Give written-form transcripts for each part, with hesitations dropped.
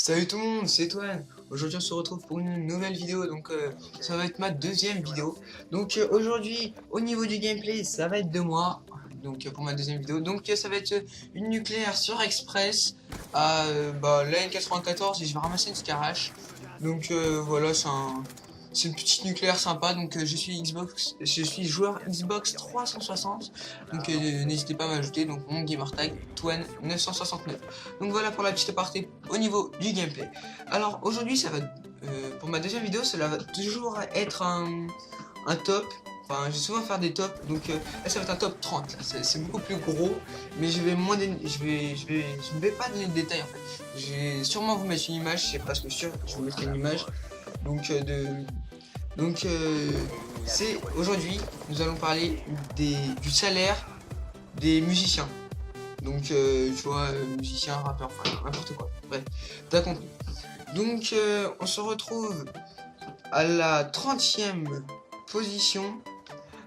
Salut tout le monde, c'est Toine. Aujourd'hui on se retrouve pour une nouvelle vidéo, donc ça va être ma deuxième vidéo. Donc aujourd'hui au niveau du gameplay ça va être de moi, donc pour ma deuxième vidéo. Donc ça va être une nucléaire sur Express à la N94 et je vais ramasser une Scarache. Donc voilà, c'est une petite nucléaire sympa. Donc je suis joueur Xbox 360. Donc n'hésitez pas à m'ajouter. Donc mon gamertag Toine 969. Donc voilà pour la petite aparté au niveau du gameplay. Alors aujourd'hui ça va pour ma deuxième vidéo, cela va toujours être un top. Enfin, je vais souvent faire des tops, donc là ça va être un top 30. C'est beaucoup plus gros, mais je vais je ne vais pas donner de détails en fait. Je vais sûrement vous mettre une image, c'est presque sûr. Je vous mettrai une image. Donc c'est aujourd'hui, nous allons parler du salaire des musiciens. Donc tu vois, musiciens, rappeurs, enfin n'importe quoi. Bref, t'as compris. Donc on se retrouve à la 30e position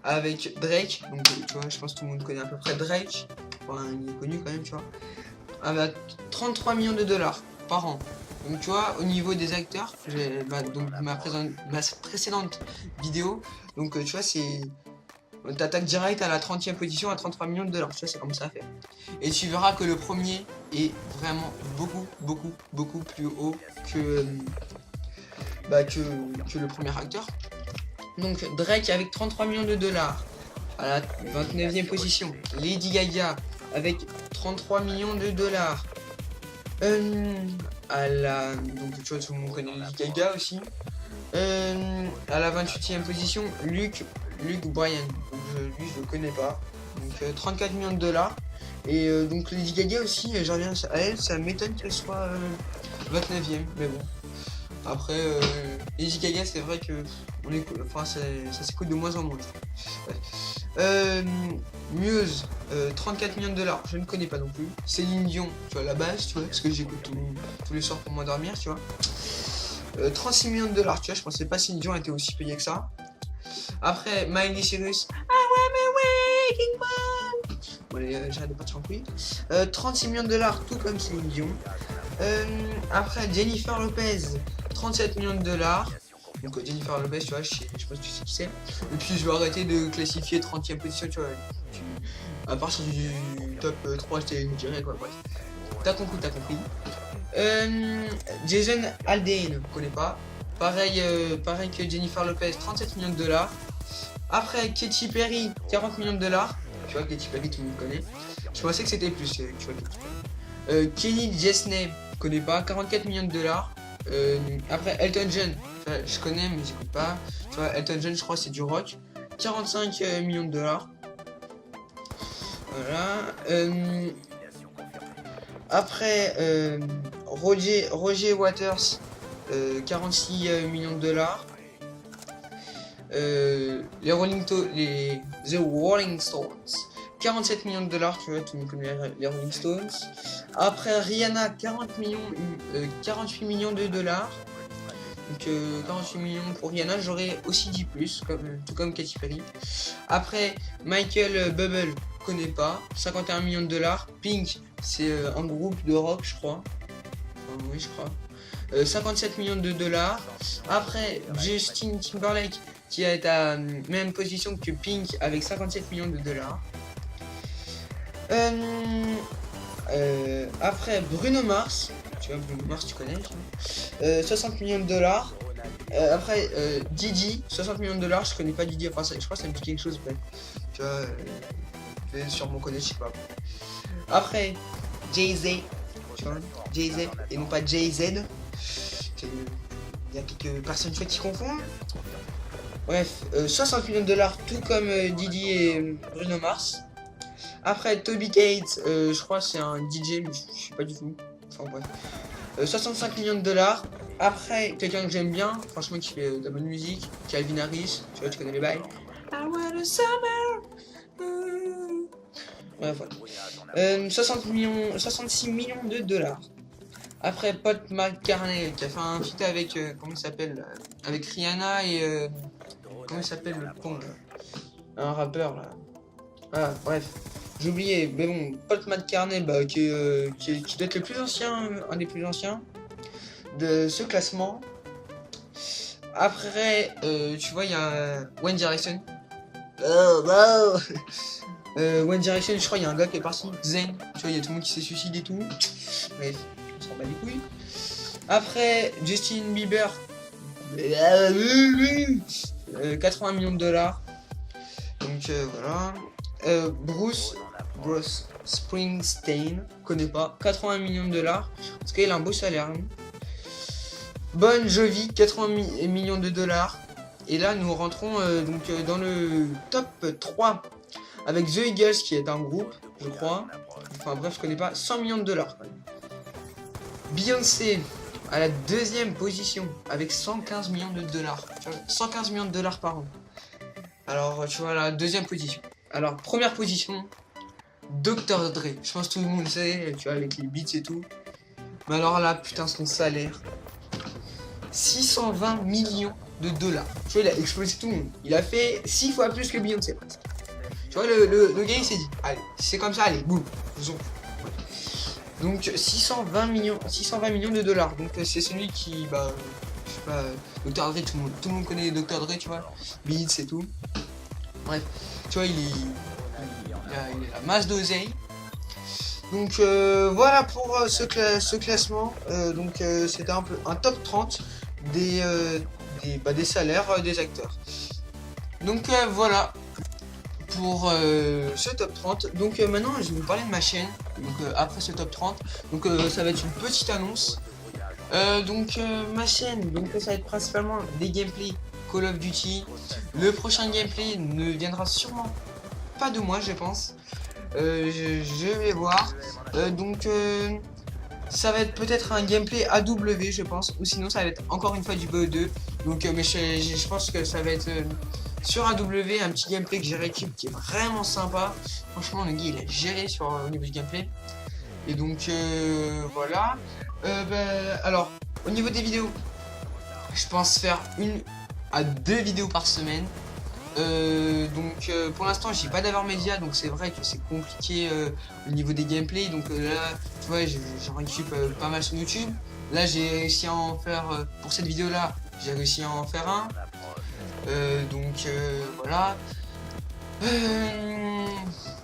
avec Drake. Donc tu vois, je pense que tout le monde connaît à peu près Drake. Enfin, il est connu quand même, tu vois. Avec 33 millions de dollars par an. Donc tu vois, au niveau des acteurs, donc ma précédente vidéo, donc tu vois, c'est t'attaques direct à la 30e position à 33 millions de dollars. Tu vois, c'est comme ça à faire. Et tu verras que le premier est vraiment beaucoup plus haut que le premier acteur. Donc Drake avec 33 millions de dollars à la 29e position. Lady Gaga avec 33 millions de dollars. Donc tu vois, tout le monde connaît Lady Gaga aussi. À la 28e position, Luke Bryan. Donc lui je le connais pas. Donc 34 millions de dollars. Et donc Lady Gaga aussi, j'en reviens à elle, ça m'étonne qu'elle soit 29e, mais bon. Après Lady Gaga, c'est vrai que ça s'écoute de moins en moins. Ouais. Muse, 34 millions de dollars, je ne connais pas non plus. Céline Dion, tu vois, la base, tu vois, parce que j'écoute tous les soirs pour m'endormir, tu vois. 36 millions de dollars, tu vois, je pensais pas Céline Dion était aussi payée que ça. Après, Miley Cyrus, bon, allez, j'arrête de partir en couille. 36 millions de dollars, tout comme Céline Dion. Après, Jennifer Lopez, 37 millions de dollars. Donc Jennifer Lopez, tu vois, je sais pas si tu sais qui c'est. Et puis je vais arrêter de classifier 30e position, tu vois. À partir du top 3, je te dirais quoi, bref. T'as compris. Jason Aldean, je connais pas. Pareil que Jennifer Lopez, 37 millions de dollars. Après, Katy Perry, 40 millions de dollars. Tu vois, Katy Perry, tout le monde connaît. Je pensais que c'était plus, tu vois, Katy Perry. Kenny Chesney, je connais pas, 44 millions de dollars. Après, Elton John, je connais, mais j'écoute pas. Tu vois, Elton John, je crois, c'est du rock. 45 millions de dollars. Voilà. Après, Roger Waters, 46 millions de dollars. The Rolling Stones, 47 millions de dollars, tu vois, tout le monde connaît les Rolling Stones. Après, Rihanna, 48 millions de dollars. Donc 48 millions pour Rihanna, j'aurais aussi dit plus, tout comme Katy Perry. Après, Michael Bublé, connais pas, 51 millions de dollars. Pink, c'est un groupe de rock, je crois. Enfin, oui, je crois. 57 millions de dollars. Après, Justin Timberlake, qui est à même position que Pink avec 57 millions de dollars. Après, Bruno Mars, tu vois, Bruno Mars, tu connais, 60 millions de dollars. Après, Didi, 60 millions de dollars, je connais pas Didi, enfin, je crois que ça me dit quelque chose, peut-être. Tu vois, je vais sûrement connaître, je sais pas. Après, Jay-Z, tu vois, Jay-Z, et non pas Jay-Z. Il y a quelques personnes qui confondent. Bref, 60 millions de dollars, tout comme Didi et Bruno Mars. Après, Toby Keith, je crois que c'est un DJ, mais je sais pas du tout. Enfin bref. 65 millions de dollars. Après, quelqu'un que j'aime bien, franchement, qui fait de la bonne musique, Calvin Harris, tu vois, tu connais les bails. I want a summer. Ouais, voilà. 66 millions de dollars. Après, Paul McCartney, qui a fait un feat avec, comment il s'appelle, avec Rihanna et, comment il s'appelle le con, là, un rappeur, là. Ah, bref, j'ai oublié, mais bon, Paul McCartney, qui doit être le plus ancien, un des plus anciens. de ce classement. Après, tu vois, il y a One Direction. One Direction, je crois, il y a un gars qui est parti, Zayn. Tu vois, il y a tout le monde qui s'est suicidé et tout. Bref, on s'en bat les couilles. Après, Justin Bieber. 80 millions de dollars. Donc voilà. Bruce Springsteen, connais pas, 80 millions de dollars. Parce qu'il a un beau salaire. Hein. Bon Jovi, 80 millions de dollars. Et là, nous rentrons dans le top 3 avec The Eagles, qui est un groupe, je crois. Enfin bref, je connais pas. 100 millions de dollars. Beyoncé à la deuxième position avec 115 millions de dollars. 115 millions de dollars par an. Alors, tu vois, la deuxième position. Alors, première position, Dr. Dre. Je pense que tout le monde sait, tu vois, avec les beats et tout. Mais alors là, putain, son salaire. 620 millions de dollars. Tu vois, il a explosé tout le monde. Il a fait 6 fois plus que Beyoncé. Tu vois, le gars, il s'est dit, allez, si c'est comme ça, allez, boum. Donc 620 millions de dollars. Donc c'est celui qui, bah, je sais pas, Dr. Dre, tout le monde connaît Dr. Dre, tu vois, Beats et tout. Bref, tu vois, il a la masse d'oseille. Donc voilà pour ce classement. C'était un peu un top 30 des salaires des acteurs. Donc voilà pour ce top 30. Donc maintenant je vais vous parler de ma chaîne. Donc après ce top 30. Donc ça va être une petite annonce. Ma chaîne, donc ça va être principalement des gameplays Call of Duty. Le prochain gameplay ne viendra sûrement pas de moi, je pense. Je vais voir. Ça va être peut-être un gameplay AW, je pense, ou sinon ça va être encore une fois du BO2. Donc mais je pense que ça va être sur AW, un petit gameplay que j'ai rééquipe qui est vraiment sympa. Franchement, le gars il a géré au niveau du gameplay. Et donc voilà. Alors au niveau des vidéos, je pense faire 1 à 2 vidéos par semaine. Pour l'instant j'ai pas d'avoir média, donc c'est vrai que c'est compliqué au niveau des gameplays. Donc là tu vois, j'en récupère pas mal sur YouTube. Là j'ai réussi à en faire pour cette vidéo là, j'ai réussi à en faire un. Voilà.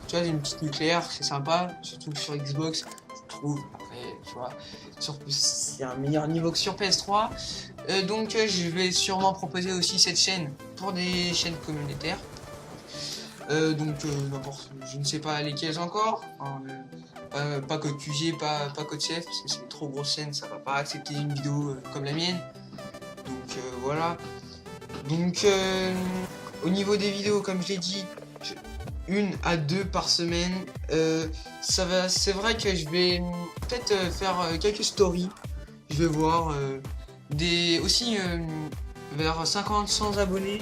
Tu vois, une petite nucléaire, c'est sympa, surtout sur Xbox, je trouve. Après, tu vois, c'est un meilleur niveau que sur PS3. Je vais sûrement proposer aussi cette chaîne pour des chaînes communautaires. Je ne sais pas lesquelles encore. Pas Code QG, pas Code Chef, parce que c'est une trop grosse chaîne, ça va pas accepter une vidéo comme la mienne. Donc voilà. Donc au niveau des vidéos, comme je l'ai dit, 1 à 2 par semaine. C'est vrai que je vais peut-être faire quelques stories. Je vais voir aussi vers 50-100 abonnés.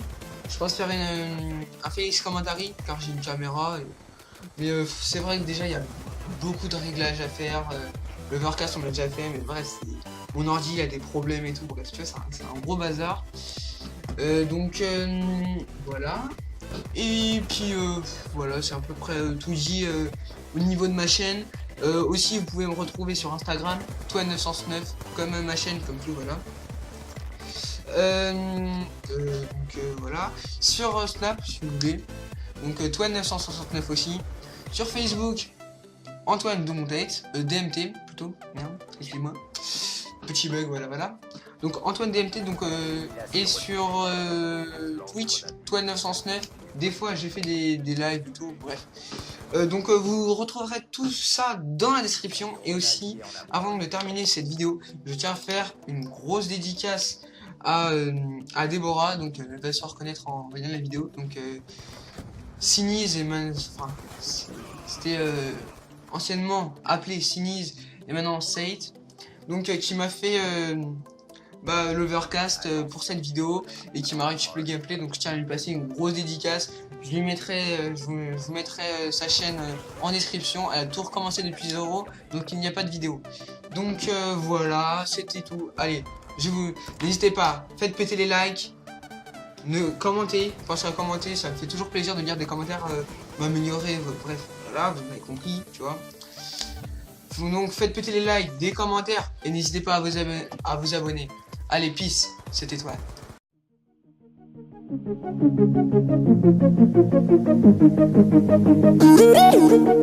Je pense faire un Félix Commentary car j'ai une caméra. Mais c'est vrai que déjà il y a beaucoup de réglages à faire. Le Overcast on l'a déjà fait, mais bref, mon ordi il a des problèmes et tout. Bref, tu vois, c'est un gros bazar. Voilà. Et puis voilà, c'est à peu près tout dit au niveau de ma chaîne. Aussi vous pouvez me retrouver sur Instagram, Toi909, comme ma chaîne, comme tout, voilà. Voilà. Sur Snap si vous voulez. Donc Toi969 aussi. Sur Facebook, Antoine Domontex, DMT plutôt, merde, excusez-moi. Petit bug, voilà. Donc Antoine DMT, et sur Twitch, Toi909. Des fois j'ai fait des lives et tout, bref. Vous retrouverez tout ça dans la description. Et aussi, avant de terminer cette vidéo, je tiens à faire une grosse dédicace à Déborah. Donc elle va se reconnaître en voyant la vidéo. Donc Siniz et c'était anciennement appelé Siniz et maintenant Sate. Donc qui m'a fait l'Overcast pour cette vidéo et qui m'a récupéré le gameplay. Donc je tiens à lui passer une grosse dédicace. Je lui mettrai, je vous mettrai sa chaîne en description. Elle a tout recommencé depuis 0, donc il n'y a pas de vidéo. Donc voilà, c'était tout. Allez, n'hésitez pas, faites péter les likes, commentez, pensez à commenter, ça me fait toujours plaisir de lire des commentaires, m'améliorer. Bref, voilà, vous m'avez compris, tu vois. Donc faites péter les likes, des commentaires et n'hésitez pas à vous abonner. Allez, peace, c'était toi. Thank you.